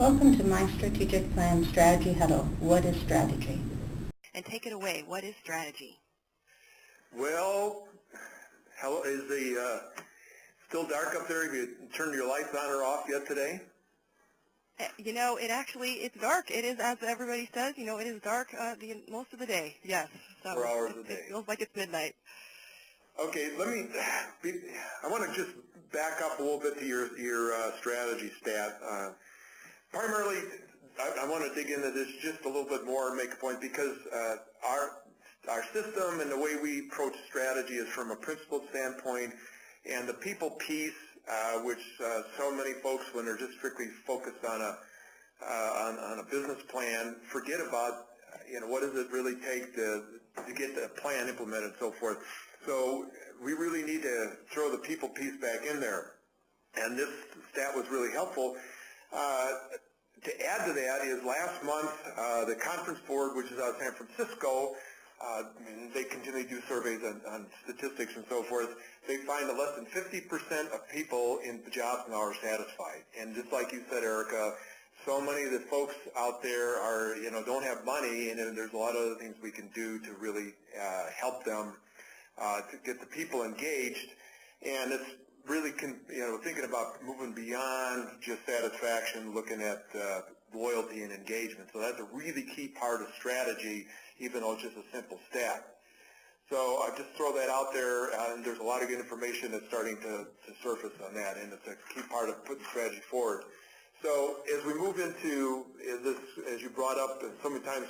Welcome to MyStrategicPlan Strategy Huddle. What is strategy? And take it away. What is strategy? Well, how is the still dark up there? Have you turned your lights on or off yet today? You know, it's dark. It is, as everybody says, you know, it is dark most of the day. Yes. So 4 hours a day. It feels like it's midnight. Okay, I want to just back up a little bit to your strategy stat. Primarily, I want to dig into this just a little bit more and make a point because our system and the way we approach strategy is from a principled standpoint, and the people piece, which so many folks, when they're just strictly focused on a business plan, forget about what does it really take to get the plan implemented and so forth. So we really need to throw the people piece back in there, and this stat was really helpful. To add to that is last month, the conference board, which is out of San Francisco, they continually do surveys on statistics and so forth. They find that less than 50% of people in jobs now are satisfied. And just like you said, Erica, so many of the folks out there are, don't have money, and there's a lot of other things we can do to really help them to get the people engaged. And it's really, thinking about moving beyond just satisfaction, looking at loyalty and engagement. So that's a really key part of strategy, even though it's just a simple stat. So I just throw that out there, and there's a lot of good information that's starting to surface on that, and it's a key part of putting strategy forward. So as we move into this, as you brought up, so many times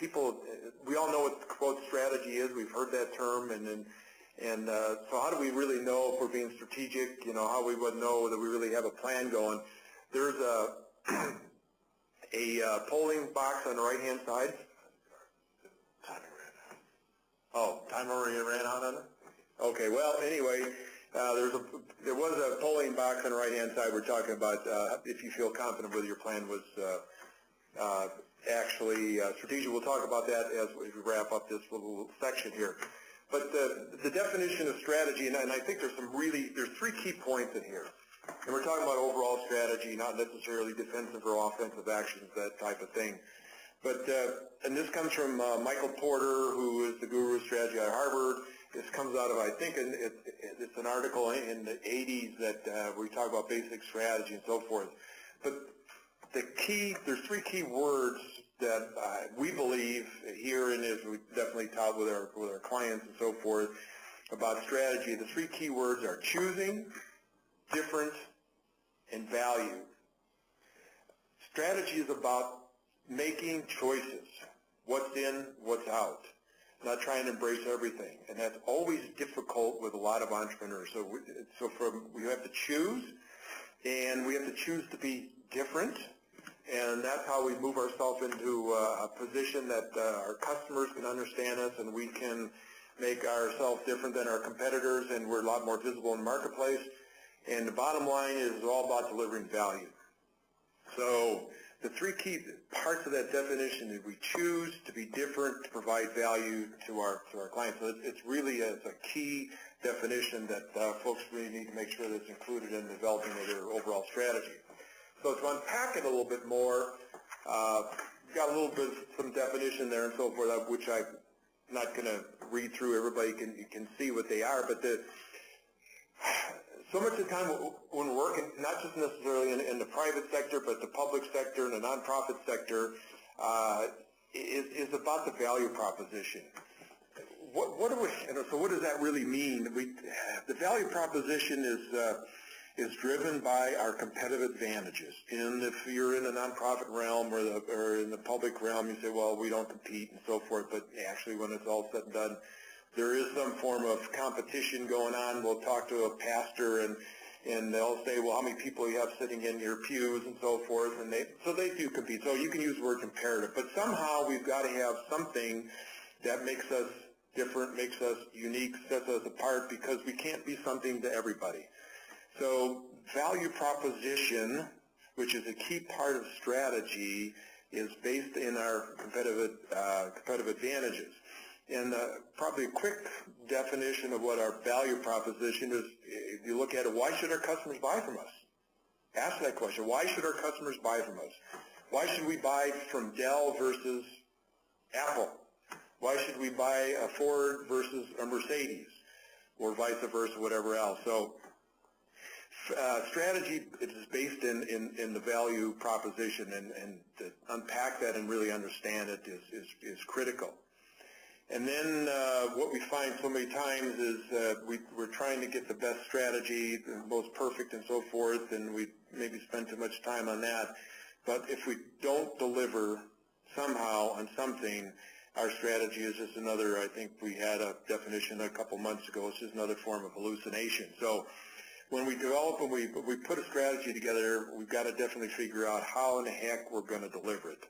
we all know what quote strategy is. We've heard that term, and so how do we really know if we're being strategic? How we would know that we really have a plan going? There's a polling box on the right-hand side. Time already ran out on it? Okay, well, anyway, there was a polling box on the right-hand side. We're talking about if you feel confident whether your plan was actually strategic. We'll talk about that as we wrap up this little section here. But the definition of strategy, and I think there's three key points in here. And we're talking about overall strategy, not necessarily defensive or offensive actions, that type of thing. But, and this comes from Michael Porter, who is the guru of strategy at Harvard. This comes out of, I think, it's an article in the 80s that we talk about basic strategy and so forth. But there's three key words that we believe here, and as we definitely talk with our clients and so forth about strategy, the three key words are choosing, different, and value. Strategy is about making choices, what's in, what's out, not trying to embrace everything, and that's always difficult with a lot of entrepreneurs. So we have to choose, and we have to choose to be different. And that's how we move ourselves into a position that our customers can understand us, and we can make ourselves different than our competitors, and we're a lot more visible in the marketplace. And the bottom line is all about delivering value. So the three key parts of that definition is we choose to be different, to provide value to our clients. So it's really a key definition that folks really need to make sure that's included in developing their overall strategy. So to unpack it a little bit more, got a little bit some definition there and so forth, which I'm not going to read through. Everybody can see what they are, but so much of the time when we're working, not just necessarily in the private sector, but the public sector and the nonprofit sector, is about the value proposition. So what does that really mean? The value proposition is driven by our competitive advantages. And if you're in the nonprofit realm or in the public realm, you say, well, we don't compete and so forth, but actually when it's all said and done, there is some form of competition going on. We'll talk to a pastor and they'll say, well, how many people you have sitting in your pews and so forth, and they do compete. So you can use the word comparative, but somehow we've got to have something that makes us different, makes us unique, sets us apart, because we can't be something to everybody. So value proposition, which is a key part of strategy, is based in our competitive advantages. And probably a quick definition of what our value proposition is, if you look at it, why should our customers buy from us? Ask that question. Why should our customers buy from us? Why should we buy from Dell versus Apple? Why should we buy a Ford versus a Mercedes, or vice versa, whatever else? So strategy is based in the value proposition, and to unpack that and really understand it is critical. And then what we find so many times is we're trying to get the best strategy, the most perfect and so forth, and we maybe spend too much time on that. But if we don't deliver somehow on something, our strategy is just another, I think we had a definition a couple months ago, it's just another form of hallucination. So when we develop and we put a strategy together, we've got to definitely figure out how in the heck we're going to deliver it.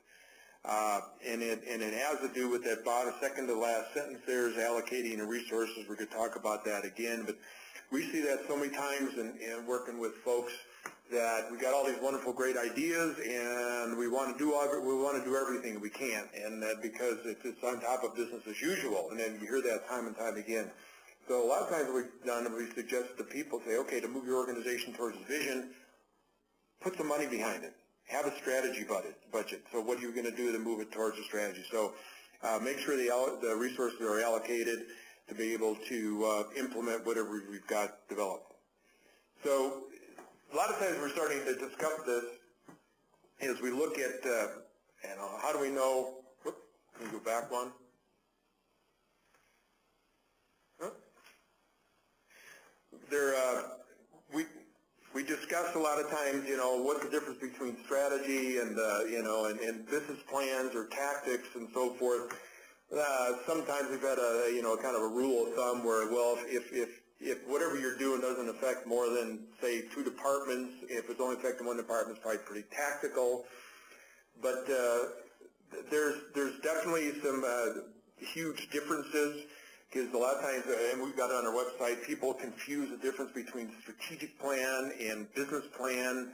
And it has to do with that bottom second to last sentence there is allocating the resources. We're going to talk about that again, but we see that so many times in working with folks that we got all these wonderful, great ideas, and we want to do everything we can, and because it's on top of business as usual, and then you hear that time and time again. So a lot of times what we've done, we suggest to people, say, okay, to move your organization towards a vision, put some money behind it. Have a strategy budget. So what are you going to do to move it towards a strategy? So make sure the resources are allocated to be able to implement whatever we've got developed. So a lot of times we're starting to discuss this as we look at, how do we know, whoop, can we go back one? Huh? We discuss a lot of times, what's the difference between strategy and, and business plans or tactics and so forth. Sometimes we've had a, kind of a rule of thumb where, well, if whatever you're doing doesn't affect more than, say, 2 departments, if it's only affecting 1 department, it's probably pretty tactical. But there's definitely some huge differences. Because a lot of times, and we've got it on our website, people confuse the difference between strategic plan and business plan.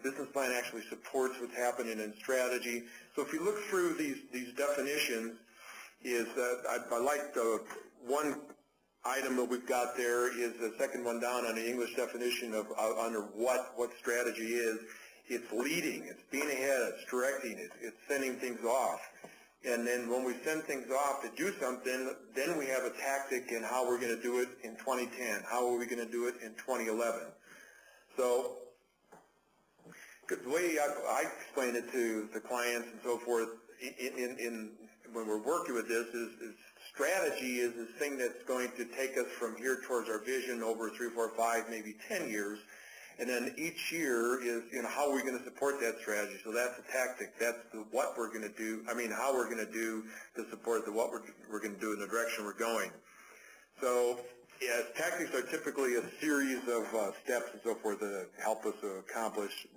Business plan actually supports what's happening in strategy. So if you look through these definitions, I like the one item that we've got there is the second one down on the English definition of under what strategy is. It's leading, it's being ahead, it's directing, it's sending things off. And then when we send things off to do something, then we have a tactic in how we're going to do it in 2010. How are we going to do it in 2011? So the way I explain it to the clients and so forth when we're working with this is strategy is this thing that's going to take us from here towards our vision over 3, 4, 5, maybe 10 years. And then each year is, how are we going to support that strategy? So that's the tactic. That's what we're going to do. How we're going to do to support what we're going to do in the direction we're going. So, tactics are typically a series of steps and so forth that help us accomplish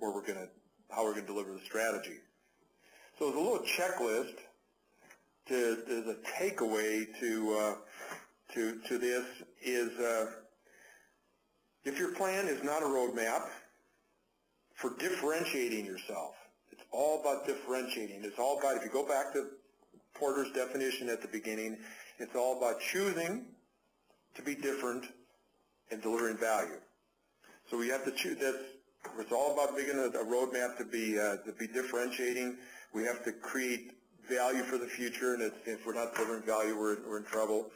how we're going to deliver the strategy. So, as a little checklist, as a takeaway to this is. If your plan is not a roadmap for differentiating yourself, it's all about differentiating. It's all about, if you go back to Porter's definition at the beginning, it's all about choosing to be different and delivering value. So we have to choose this. It's all about making a roadmap to be differentiating. We have to create value for the future, and if we're not delivering value, we're in trouble.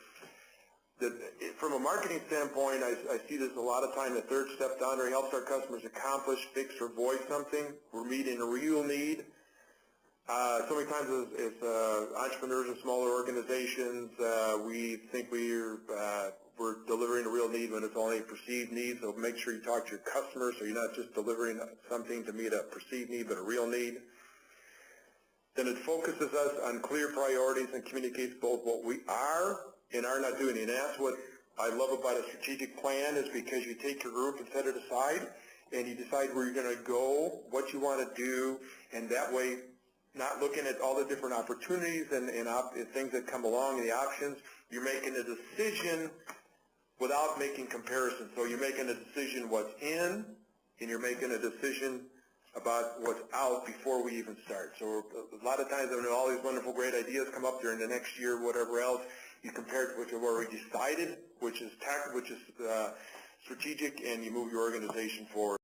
From a marketing standpoint, I see this a lot of time. The third step down there helps our customers accomplish, fix, or voice something. We're meeting a real need. So many times as entrepreneurs and smaller organizations, we think we're delivering a real need when it's only a perceived need. So make sure you talk to your customers so you're not just delivering something to meet a perceived need, but a real need. Then it focuses us on clear priorities and communicates both what we are and are not doing. And that's what I love about a strategic plan, is because you take your group and set it aside, and you decide where you're going to go, what you want to do, and that way, not looking at all the different opportunities and things that come along and the options, you're making a decision without making comparisons. So you're making a decision what's in, and you're making a decision about what's out before we even start. So a lot of times when all these wonderful, great ideas come up during the next year, whatever else, you compare it to what you've already decided, which is strategic, and you move your organization forward.